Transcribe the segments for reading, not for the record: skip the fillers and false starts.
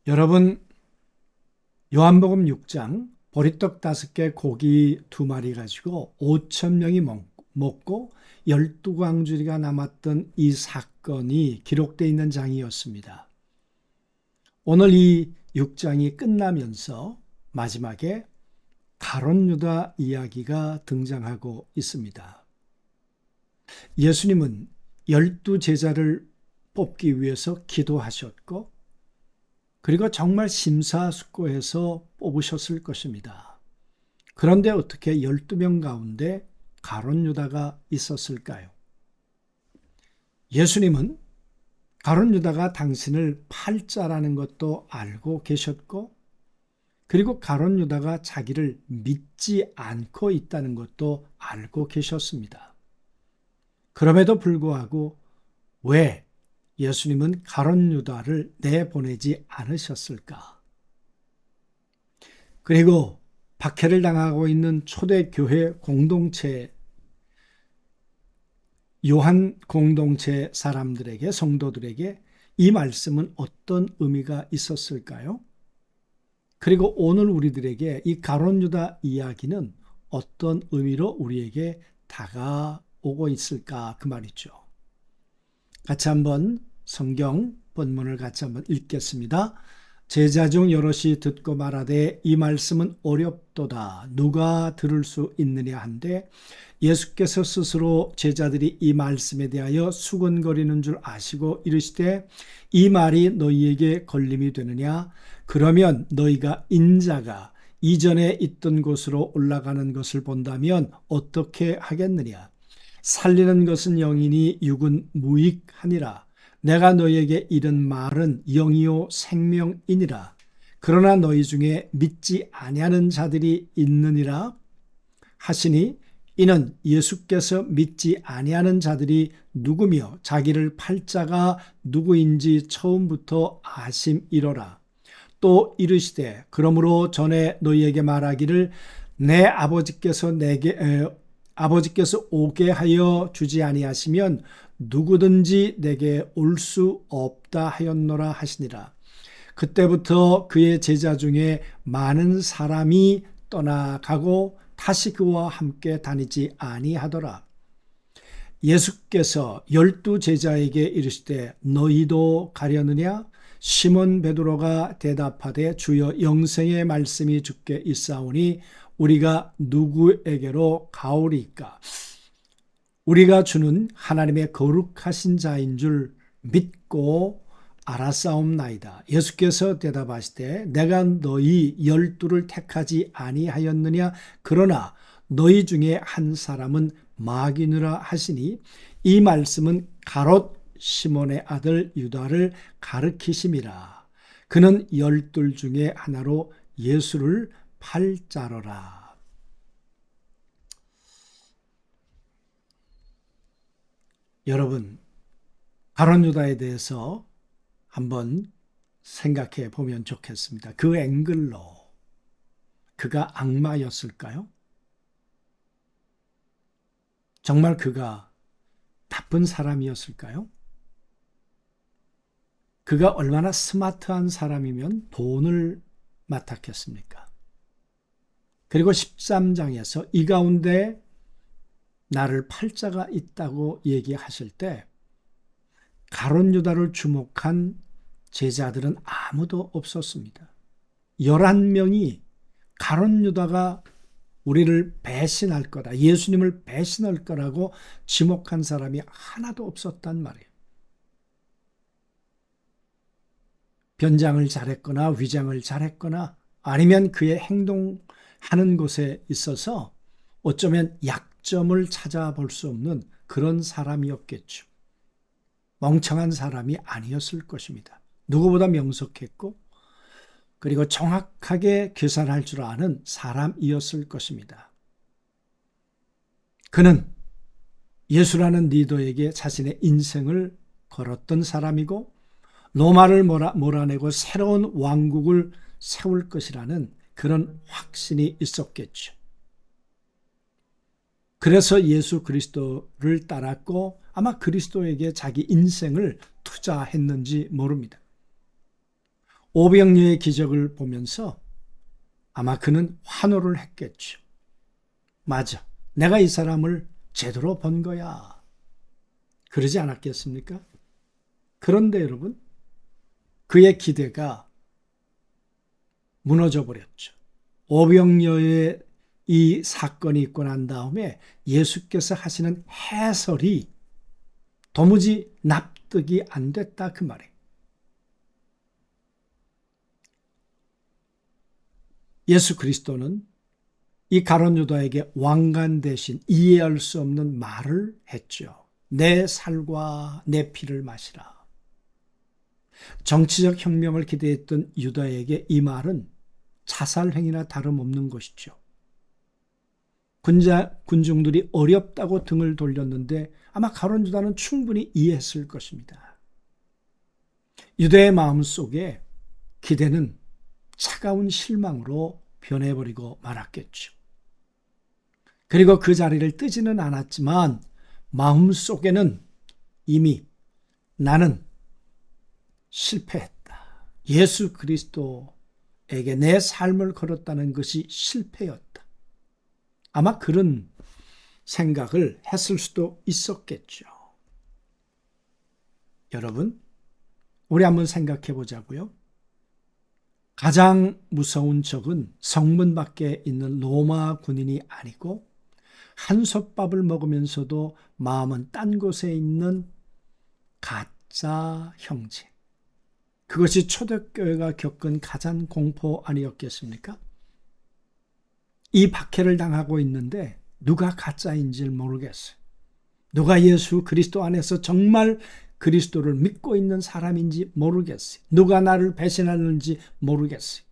여러분, 요한복음 6장 보리떡 5개 고기 2마리 가지고 5천 명이 먹고 12광주리가 남았던 이 사건이 기록되어 있는 장이었습니다. 오늘 이 6장이 끝나면서 마지막에 가룟 유다 이야기가 등장하고 있습니다. 예수님은 12제자를 뽑기 위해서 기도하셨고 그리고 정말 심사숙고해서 뽑으셨을 것입니다. 그런데 어떻게 12명 가운데 가룟 유다가 있었을까요? 예수님은 가룟 유다가 당신을 팔자라는 것도 알고 계셨고 그리고 가룟 유다가 자기를 믿지 않고 있다는 것도 알고 계셨습니다. 그럼에도 불구하고 왜 예수님은 가룟 유다를 내보내지 않으셨을까? 그리고 박해를 당하고 있는 초대교회 공동체, 요한 공동체 사람들에게, 성도들에게 이 말씀은 어떤 의미가 있었을까요? 그리고 오늘 우리들에게 이 가룟 유다 이야기는 어떤 의미로 우리에게 다가오고 있을까? 그 말이죠. 같이 한번 성경 본문을 같이 한번 읽겠습니다. 제자 중 여럿이 듣고 말하되 이 말씀은 어렵도다. 누가 들을 수 있느냐 한데 예수께서 스스로 제자들이 이 말씀에 대하여 수근거리는 줄 아시고 이르시되 이 말이 너희에게 걸림이 되느냐? 그러면 너희가 인자가 이전에 있던 곳으로 올라가는 것을 본다면 어떻게 하겠느냐? 살리는 것은 영이니 육은 무익하니라. 내가 너희에게 이른 말은 영이요 생명이니라. 그러나 너희 중에 믿지 아니하는 자들이 있느니라 하시니 이는 예수께서 믿지 아니하는 자들이 누구며 자기를 팔 자가 누구인지 처음부터 아심이로라. 또 이르시되 그러므로 전에 너희에게 말하기를 내 아버지께서 오게 하여 주지 아니하시면 누구든지 내게 올 수 없다 하였노라 하시니라. 그때부터 그의 제자 중에 많은 사람이 떠나가고 다시 그와 함께 다니지 아니하더라. 예수께서 12제자에게 이르시되 너희도 가려느냐? 시몬 베드로가 대답하되 주여 영생의 말씀이 주께 있사오니 우리가 누구에게로 가오리까? 우리가 주는 하나님의 거룩하신 자인 줄 믿고 알았사옵나이다. 예수께서 대답하시되 내가 너희 12를 택하지 아니하였느냐? 그러나 너희 중에 한 사람은 마귀니라 하시니 이 말씀은 가롯 시몬의 아들 유다를 가르키심이라. 그는 12 중에 하나로 예수를 팔자로라. 여러분, 가룟 유다에 대해서 한번 생각해 보면 좋겠습니다. 그 앵글로 그가 악마였을까요? 정말 그가 나쁜 사람이었을까요? 그가 얼마나 스마트한 사람이면 돈을 맡았겠습니까? 그리고 13장에서 이 가운데 나를 팔자가 있다고 얘기하실 때 가룟 유다를 주목한 제자들은 아무도 없었습니다. 11명이 가룟 유다가 우리를 배신할 거다, 예수님을 배신할 거라고 지목한 사람이 하나도 없었단 말이에요. 변장을 잘했거나 위장을 잘했거나 아니면 그의 행동하는 것에 있어서 어쩌면 약점을 찾아볼 수 없는 그런 사람이었겠죠. 멍청한 사람이 아니었을 것입니다. 누구보다 명석했고 그리고 정확하게 계산할 줄 아는 사람이었을 것입니다. 그는 예수라는 리더에게 자신의 인생을 걸었던 사람이고 로마를 몰아내고 새로운 왕국을 세울 것이라는 그런 확신이 있었겠죠. 그래서 예수 그리스도를 따랐고 아마 그리스도에게 자기 인생을 투자했는지 모릅니다. 오병이어의 기적을 보면서 아마 그는 환호를 했겠죠. 맞아. 내가 이 사람을 제대로 본 거야. 그러지 않았겠습니까? 그런데 여러분, 그의 기대가 무너져 버렸죠. 오병이어의 이 사건이 있고 난 다음에 예수께서 하시는 해설이 도무지 납득이 안 됐다 그 말이에요. 예수 그리스도는 이 가룟 유다에게 왕관 대신 이해할 수 없는 말을 했죠. 내 살과 내 피를 마시라. 정치적 혁명을 기대했던 유다에게 이 말은 자살행위나 다름없는 것이죠. 군중들이 어렵다고 등을 돌렸는데 아마 가룟 유다는 충분히 이해했을 것입니다. 유다의 마음속에 기대는 차가운 실망으로 변해버리고 말았겠죠. 그리고 그 자리를 뜨지는 않았지만 마음속에는 이미 나는 실패했다. 예수 그리스도에게 내 삶을 걸었다는 것이 실패였다. 아마 그런 생각을 했을 수도 있었겠죠. 여러분, 우리 한번 생각해 보자고요. 가장 무서운 적은 성문 밖에 있는 로마 군인이 아니고 한솥밥을 먹으면서도 마음은 딴 곳에 있는 가짜 형제. 그것이 초대교회가 겪은 가장 공포 아니었겠습니까? 이 박해를 당하고 있는데 누가 가짜인지 모르겠어요. 누가 예수 그리스도 안에서 정말 그리스도를 믿고 있는 사람인지 모르겠어요. 누가 나를 배신하는지 모르겠어요.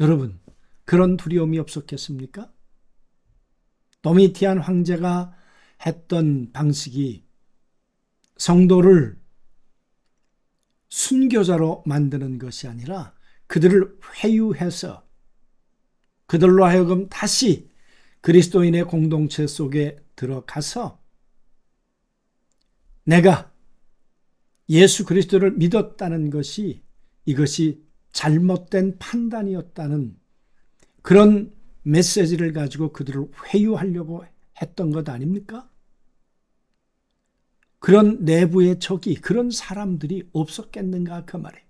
여러분, 그런 두려움이 없었겠습니까? 도미티안 황제가 했던 방식이 성도를 순교자로 만드는 것이 아니라 그들을 회유해서 그들로 하여금 다시 그리스도인의 공동체 속에 들어가서 내가 예수 그리스도를 믿었다는 것이 이것이 잘못된 판단이었다는 그런 메시지를 가지고 그들을 회유하려고 했던 것 아닙니까? 그런 내부의 적이, 그런 사람들이 없었겠는가 그 말이에요.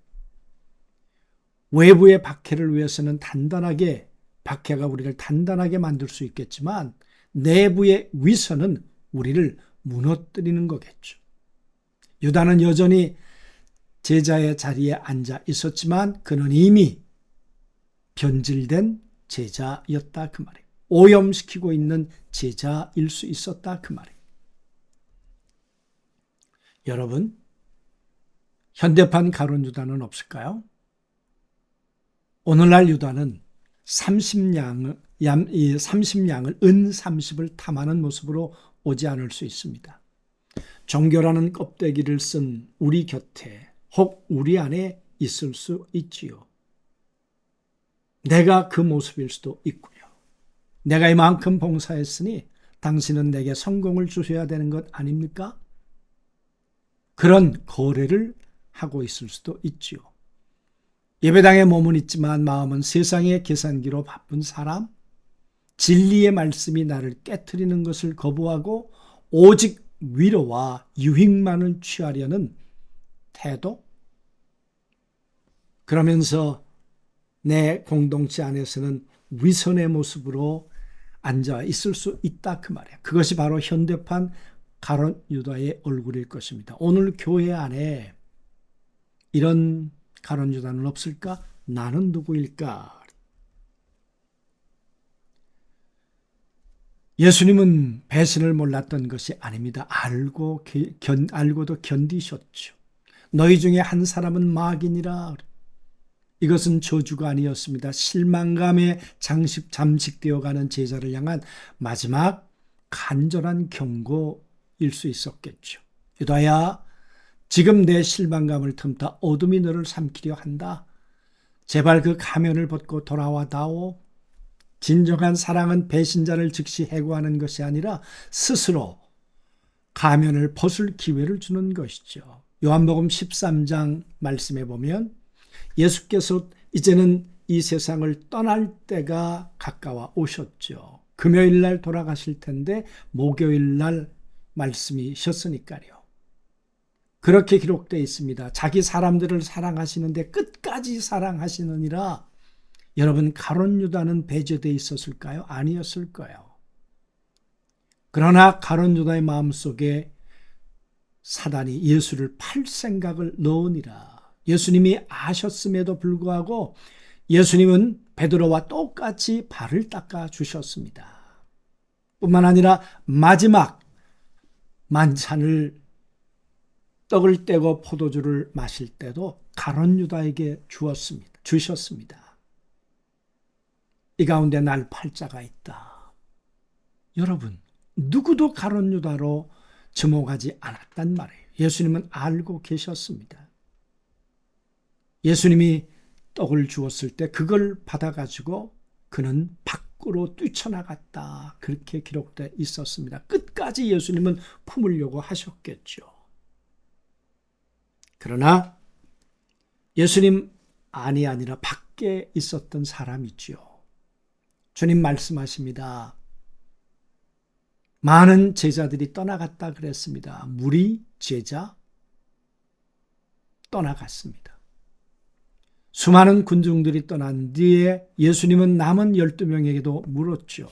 외부의 박해를 위해서는 단단하게, 박해가 우리를 단단하게 만들 수 있겠지만 내부의 위선은 우리를 무너뜨리는 거겠죠. 유다는 여전히 제자의 자리에 앉아 있었지만 그는 이미 변질된 제자였다 그 말이에요. 오염시키고 있는 제자일 수 있었다 그 말이에요. 여러분, 현대판 가룟 유다는 없을까요? 오늘날 유다는 30냥을 은 30을 탐하는 모습으로 오지 않을 수 있습니다. 종교라는 껍데기를 쓴 우리 곁에 혹 우리 안에 있을 수 있지요. 내가 그 모습일 수도 있고요. 내가 이만큼 봉사했으니 당신은 내게 성공을 주셔야 되는 것 아닙니까? 그런 거래를 하고 있을 수도 있지요. 예배당에 몸은 있지만 마음은 세상의 계산기로 바쁜 사람, 진리의 말씀이 나를 깨트리는 것을 거부하고 오직 위로와 유익만을 취하려는 태도, 그러면서 내 공동체 안에서는 위선의 모습으로 앉아 있을 수 있다 그 말이야. 그것이 바로 현대판 가룟 유다의 얼굴일 것입니다. 오늘 교회 안에 이런 가룟 유다는 없을까? 나는 누구일까? 예수님은 배신을 몰랐던 것이 아닙니다. 알고도 견디셨죠. 너희 중에 한 사람은 마귀니라. 이것은 저주가 아니었습니다. 실망감에 잠식되어가는 제자를 향한 마지막 간절한 경고일 수 있었겠죠. 유다야, 지금 내 실망감을 틈타 어둠이 너를 삼키려 한다. 제발 그 가면을 벗고 돌아와다오. 진정한 사랑은 배신자를 즉시 해고하는 것이 아니라 스스로 가면을 벗을 기회를 주는 것이죠. 요한복음 13장 말씀에 보면 예수께서 이제는 이 세상을 떠날 때가 가까워 오셨죠. 금요일 날 돌아가실 텐데 목요일 날 말씀이셨으니까요. 그렇게 기록되어 있습니다. 자기 사람들을 사랑하시는데 끝까지 사랑하시느니라. 여러분, 가룟 유다는 배제되어 있었을까요? 아니었을 거예요. 그러나 가룟 유다의 마음속에 사단이 예수를 팔 생각을 넣으니라. 예수님이 아셨음에도 불구하고 예수님은 베드로와 똑같이 발을 닦아 주셨습니다. 뿐만 아니라 마지막 만찬을 떡을 떼고 포도주를 마실 때도 가룟 유다에게 주셨습니다. 이 가운데 날 팔자가 있다. 여러분, 누구도 가룟 유다로 지목하지 않았단 말이에요. 예수님은 알고 계셨습니다. 예수님이 떡을 주었을 때 그걸 받아가지고 그는 밖으로 뛰쳐나갔다. 그렇게 기록되어 있었습니다. 끝까지 예수님은 품으려고 하셨겠죠. 그러나 예수님 안이 아니라 밖에 있었던 사람이지요. 주님 말씀하십니다. 많은 제자들이 떠나갔다 그랬습니다. 무리, 제자 떠나갔습니다. 수많은 군중들이 떠난 뒤에 예수님은 남은 12명에게도 물었죠.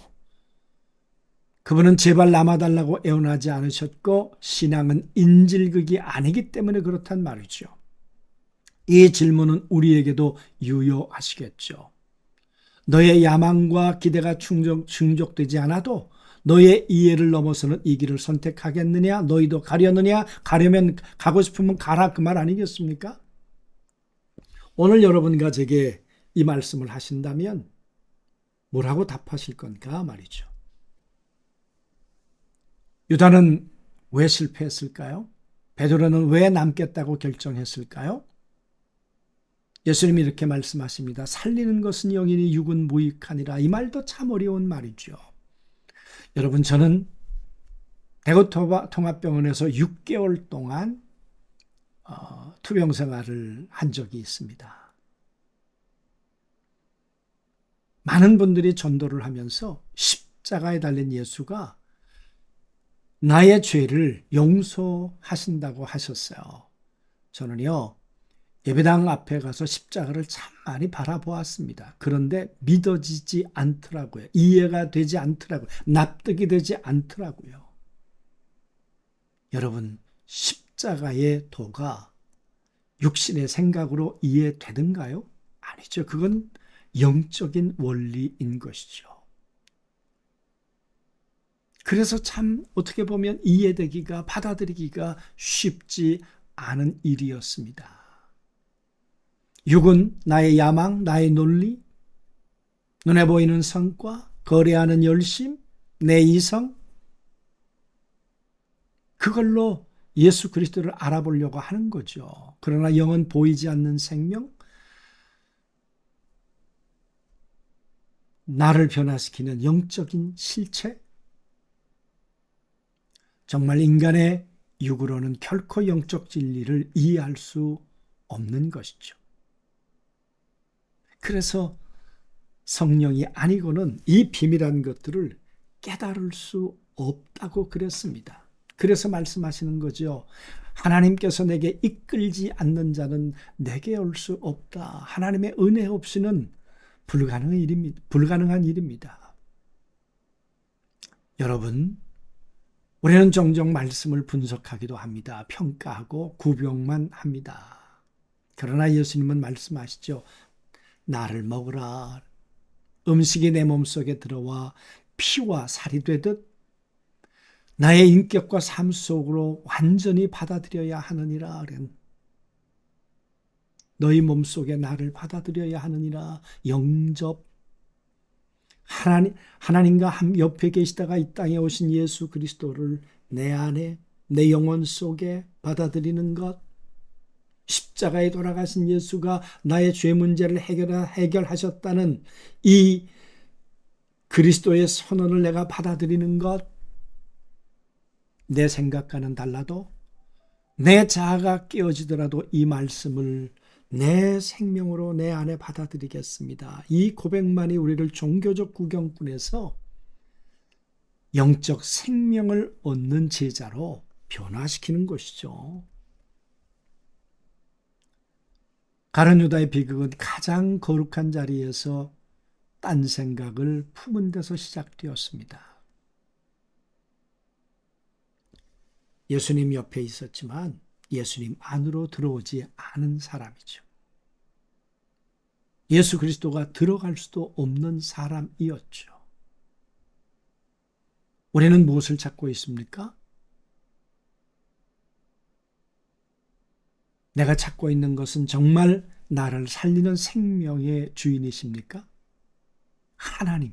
그분은 제발 남아달라고 애원하지 않으셨고 신앙은 인질극이 아니기 때문에 그렇단 말이죠. 이 질문은 우리에게도 유효하시겠죠. 너의 야망과 기대가 충족되지 않아도 너의 이해를 넘어서는 이 길을 선택하겠느냐? 너희도 가려느냐? 가려면 가고 싶으면 가라, 그 말 아니겠습니까? 오늘 여러분과 제게 이 말씀을 하신다면 뭐라고 답하실 건가 말이죠. 유다는 왜 실패했을까요? 베드로는 왜 남겠다고 결정했을까요? 예수님이 이렇게 말씀하십니다. 살리는 것은 영이니 육은 무익하니라. 이 말도 참 어려운 말이죠. 여러분, 저는 대구 통합병원에서 6개월 동안 투병 생활을 한 적이 있습니다. 많은 분들이 전도를 하면서 십자가에 달린 예수가 나의 죄를 용서하신다고 하셨어요. 저는요, 예배당 앞에 가서 십자가를 참 많이 바라보았습니다. 그런데 믿어지지 않더라고요. 이해가 되지 않더라고요. 납득이 되지 않더라고요. 여러분, 십자가의 도가 육신의 생각으로 이해되든가요? 아니죠. 그건 영적인 원리인 것이죠. 그래서 참 어떻게 보면 이해되기가, 받아들이기가 쉽지 않은 일이었습니다. 육은 나의 야망, 나의 논리, 눈에 보이는 성과, 거래하는 열심, 내 이성, 그걸로 예수 그리스도를 알아보려고 하는 거죠. 그러나 영은 보이지 않는 생명, 나를 변화시키는 영적인 실체, 정말 인간의 육으로는 결코 영적 진리를 이해할 수 없는 것이죠. 그래서 성령이 아니고는 이 비밀한 것들을 깨달을 수 없다고 그랬습니다. 그래서 말씀하시는 거죠. 하나님께서 내게 이끌지 않는 자는 내게 올 수 없다. 하나님의 은혜 없이는 불가능한 일입니다. 여러분, 우리는 종종 말씀을 분석하기도 합니다. 평가하고 구병만 합니다. 그러나 예수님은 말씀하시죠. 나를 먹으라. 음식이 내 몸속에 들어와 피와 살이 되듯 나의 인격과 삶 속으로 완전히 받아들여야 하느니라. 너희 몸속에 나를 받아들여야 하느니라. 영접. 하나님과 옆에 계시다가 이 땅에 오신 예수 그리스도를 내 안에, 내 영혼 속에 받아들이는 것. 십자가에 돌아가신 예수가 나의 죄 문제를 해결하셨다는 이 그리스도의 선언을 내가 받아들이는 것. 내 생각과는 달라도 내 자아가 깨어지더라도 이 말씀을 내 생명으로 내 안에 받아들이겠습니다. 이 고백만이 우리를 종교적 구경꾼에서 영적 생명을 얻는 제자로 변화시키는 것이죠. 가룟 유다의 비극은 가장 거룩한 자리에서 딴 생각을 품은 데서 시작되었습니다. 예수님 옆에 있었지만 예수님 안으로 들어오지 않은 사람이죠. 예수 그리스도가 들어갈 수도 없는 사람이었죠. 우리는 무엇을 찾고 있습니까? 내가 찾고 있는 것은 정말 나를 살리는 생명의 주인이십니까? 하나님.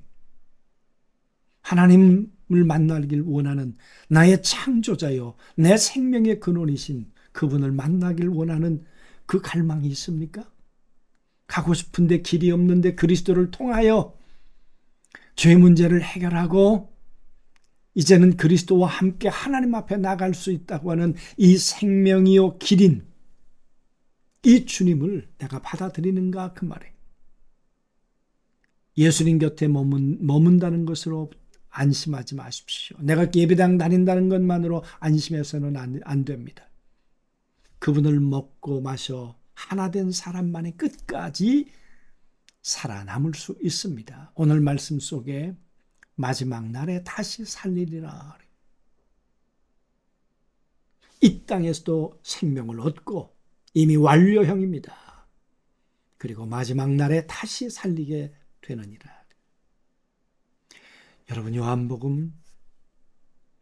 하나님을 만나길 원하는 나의 창조자요, 내 생명의 근원이신 그분을 만나길 원하는 그 갈망이 있습니까? 가고 싶은데 길이 없는데 그리스도를 통하여 죄 문제를 해결하고 이제는 그리스도와 함께 하나님 앞에 나갈 수 있다고 하는 이 생명이요 길인 이 주님을 내가 받아들이는가 그 말이에요. 예수님 곁에 머문다는 것으로 안심하지 마십시오. 내가 예배당 다닌다는 것만으로 안심해서는 안 됩니다. 그분을 먹고 마셔 하나 된 사람만이 끝까지 살아남을 수 있습니다. 오늘 말씀 속에 마지막 날에 다시 살리리라. 이 땅에서도 생명을 얻고 이미 완료형입니다. 그리고 마지막 날에 다시 살리게 되느니라. 여러분, 요한복음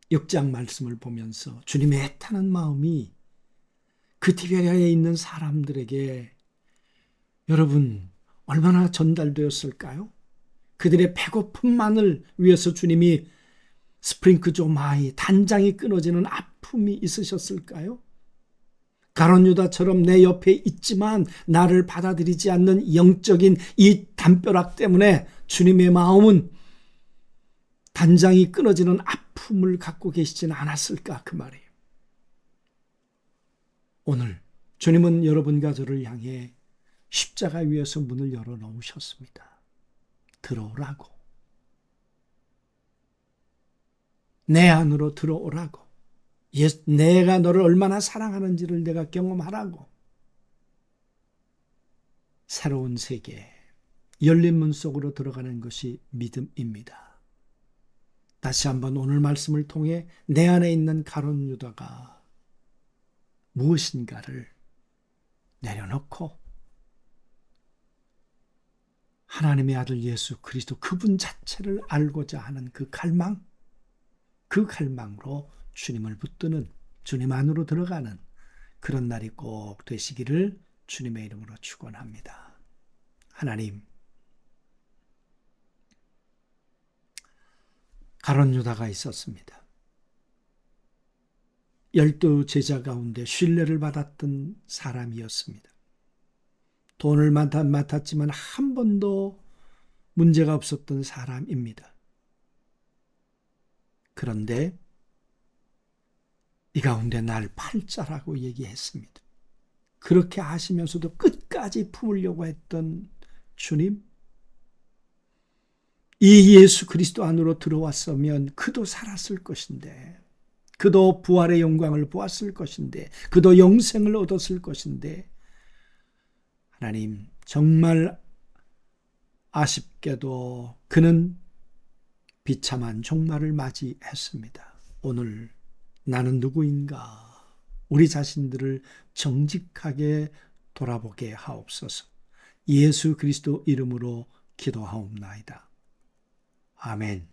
6장 말씀을 보면서 주님의 애타는 마음이 그 티베리아에 있는 사람들에게 여러분 얼마나 전달되었을까요? 그들의 배고픔만을 위해서 주님이 스프링크조마이 단장이 끊어지는 아픔이 있으셨을까요? 가룟 유다처럼 내 옆에 있지만 나를 받아들이지 않는 영적인 이 담벼락 때문에 주님의 마음은 단장이 끊어지는 아픔을 갖고 계시지는 않았을까 그 말이에요. 오늘 주님은 여러분과 저를 향해 십자가 위에서 문을 열어놓으셨습니다. 들어오라고. 내 안으로 들어오라고. 내가 너를 얼마나 사랑하는지를 내가 경험하라고. 새로운 세계, 열린 문 속으로 들어가는 것이 믿음입니다. 다시 한번 오늘 말씀을 통해 내 안에 있는 가룟 유다가 무엇인가를 내려놓고 하나님의 아들 예수 그리스도 그분 자체를 알고자 하는 그 갈망, 그 갈망으로 주님을 붙드는, 주님 안으로 들어가는 그런 날이 꼭 되시기를 주님의 이름으로 축원합니다. 하나님, 가룟 유다가 있었습니다. 12 제자 가운데 신뢰를 받았던 사람이었습니다. 돈을 맡았지만 한 번도 문제가 없었던 사람입니다. 그런데 이 가운데 날 팔자라고 얘기했습니다. 그렇게 하시면서도 끝까지 품으려고 했던 주님, 이 예수 그리스도 안으로 들어왔으면 그도 살았을 것인데, 그도 부활의 영광을 보았을 것인데, 그도 영생을 얻었을 것인데, 하나님 정말 아쉽게도 그는 비참한 종말을 맞이했습니다. 오늘 나는 누구인가? 우리 자신들을 정직하게 돌아보게 하옵소서. 예수 그리스도 이름으로 기도하옵나이다. 아멘.